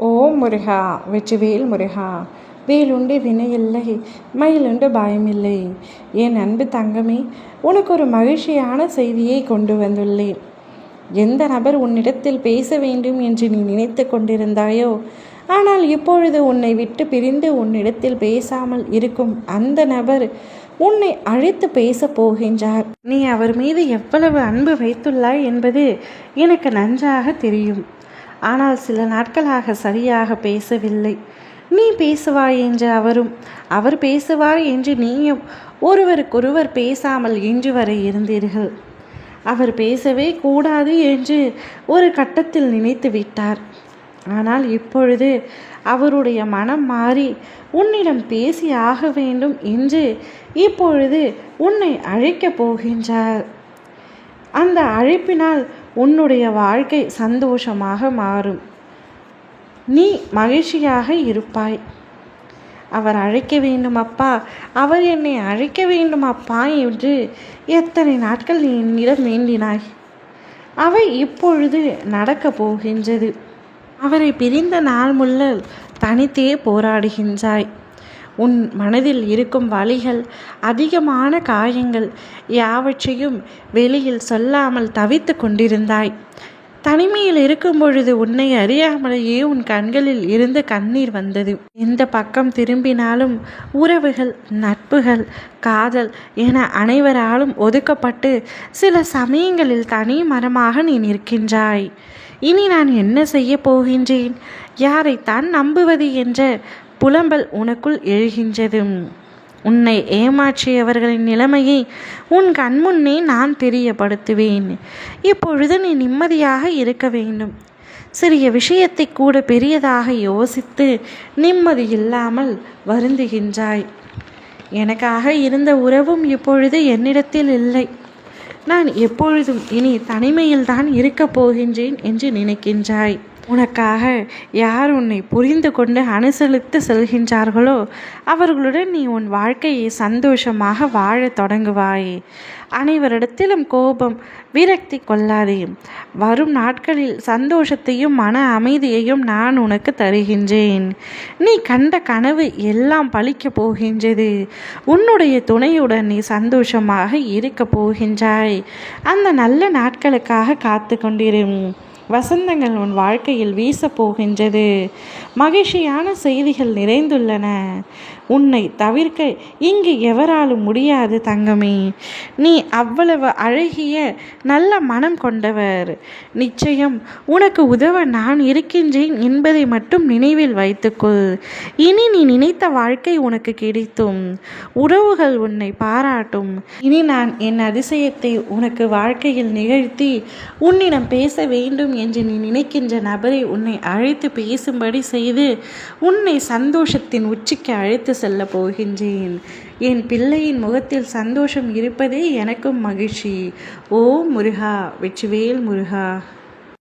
ஓம் முருகா வெற்றிவேல் முருகா. வேலுண்டு வினையில்லை, மயிலுண்டு பயமில்லை. என் அன்பு தங்கமே, உனக்கு ஒரு மகிழ்ச்சியான செய்தியை கொண்டு வந்துள்ளேன். எந்த நபர் உன்னிடத்தில் பேச வேண்டும் என்று நீ நினைத்து கொண்டிருந்தாயோ, ஆனால் இப்பொழுது உன்னை விட்டு பிரிந்து உன்னிடத்தில் பேசாமல் இருக்கும் அந்த நபர் உன்னை அழைத்து பேச போகின்றார். நீ அவர் மீது எவ்வளவு அன்பு வைத்துள்ளாய் என்பது எனக்கு நன்றாக தெரியும். ஆனால் சில நாட்களாக சரியாக பேசவில்லை. நீ பேசுவாய் என்று அவரும், அவர் பேசுவார் என்று நீயும் ஒருவருக்கொருவர் பேசாமல் இன்று வரை இருந்தீர்கள். அவர் பேசவே கூடாது என்று ஒரு கட்டத்தில் நினைத்து விட்டார். ஆனால் இப்பொழுது அவருடைய மனம் மாறி உன்னிடம் பேசி ஆக வேண்டும் என்று இப்பொழுது உன்னை அழைக்கப் போகின்றார். அந்த அழைப்பினால் உன்னுடைய வாழ்க்கை சந்தோஷமாக மாறும். நீ மகிழ்ச்சியாக இருப்பாய். அவர் அழைக்க வேண்டும் அப்பா, அவர் என்னை அழைக்க வேண்டும் அப்பா என்று எத்தனை நாட்கள் நீ என்னிடம் வேண்டினாய். அவை இப்பொழுது நடக்கப் போகின்றது. அவரை பிரிந்த நாள் முதல் தனித்தே போராடுகின்றாய். உன் மனதில் இருக்கும் வலிகள், அதிகமான காயங்கள் யாவற்றையும் வெளியில் சொல்லாமல் தவித்து கொண்டிருந்தாய். தனிமையில் இருக்கும் பொழுது உன்னை அறியாமலேயே உன் கண்களில் இருந்து கண்ணீர் வந்தது. எந்த பக்கம் திரும்பினாலும் உறவுகள், நட்புகள், காதல் என அனைவராலும் ஒதுக்கப்பட்டு சில சமயங்களில் தனி மரமாக நீ நிற்கின்றாய். இனி நான் என்ன செய்ய போகின்றேன், யாரைத்தான் நம்புவது என்ற புலம்பல் உனக்குள் எழுகின்றது. உன்னை ஏமாற்றியவர்களின் நிலைமையை உன் கண்முன்னே நான் தெரியப்படுத்துவேன். இப்பொழுது நீ நிம்மதியாக இருக்க வேண்டும். சிறிய விஷயத்தை கூட பெரியதாக யோசித்து நிம்மதி இல்லாமல் வருந்துகின்றாய். எனக்காக இருந்த உறவும் இப்பொழுது என்னிடத்தில் இல்லை. நான் எப்பொழுதும் இனி தனிமையில்தான் இருக்கப் போகின்றேன் என்று நினைக்கின்றாய். உனக்காக யார் உன்னை புரிந்து கொண்டு அனுசரித்து செல்கின்றார்களோ அவர்களுடன் நீ உன் வாழ்க்கையை சந்தோஷமாக வாழத் தொடங்குவாய். அனைவரிடத்திலும் கோபம், விரக்தி கொள்ளாதே. வரும் நாட்களில் சந்தோஷத்தையும் மன அமைதியையும் நான் உனக்கு தருகின்றேன். நீ கண்ட கனவு எல்லாம் பலிக்கப் போகின்றது. உன்னுடைய துணையுடன் நீ சந்தோஷமாக இருக்கப் போகின்றாய். அந்த நல்ல நாட்களுக்காக காத்து கொண்டிரும். வசந்தங்கள் உன் வாழ்க்கையில் வீசப் போகின்றது. மகிழ்ச்சியான செய்திகள் நிறைந்துள்ளன. உன்னை தவிர்க்க இங்கு எவராலும் முடியாது தங்கமே. நீ அவ்வளவு அழகிய நல்ல மனம் கொண்டவர். நிச்சயம் உனக்கு உதவ நான் இருக்கின்றேன் என்பதை மட்டும் நினைவில் வைத்துக்கொள். இனி நீ நினைத்த வாழ்க்கை உனக்கு கிடைத்தும். உறவுகள் உன்னை பாராட்டும். இனி நான் என் அதிசயத்தை உனக்கு வாழ்க்கையில் நிகழ்த்தி உன்னிடம் பேச வேண்டும் என்று நீ நினைக்கின்ற நபரை உன்னை அழைத்து பேசும்படி செய்து உன்னை சந்தோஷத்தின் உச்சிக்கு அழைத்து செல்ல போகின்றேன். என் பிள்ளையின் முகத்தில் சந்தோஷம் இருப்பதே எனக்கும் மகிழ்ச்சி. ஓ முருகா, வெற்றிவேல் முருகா.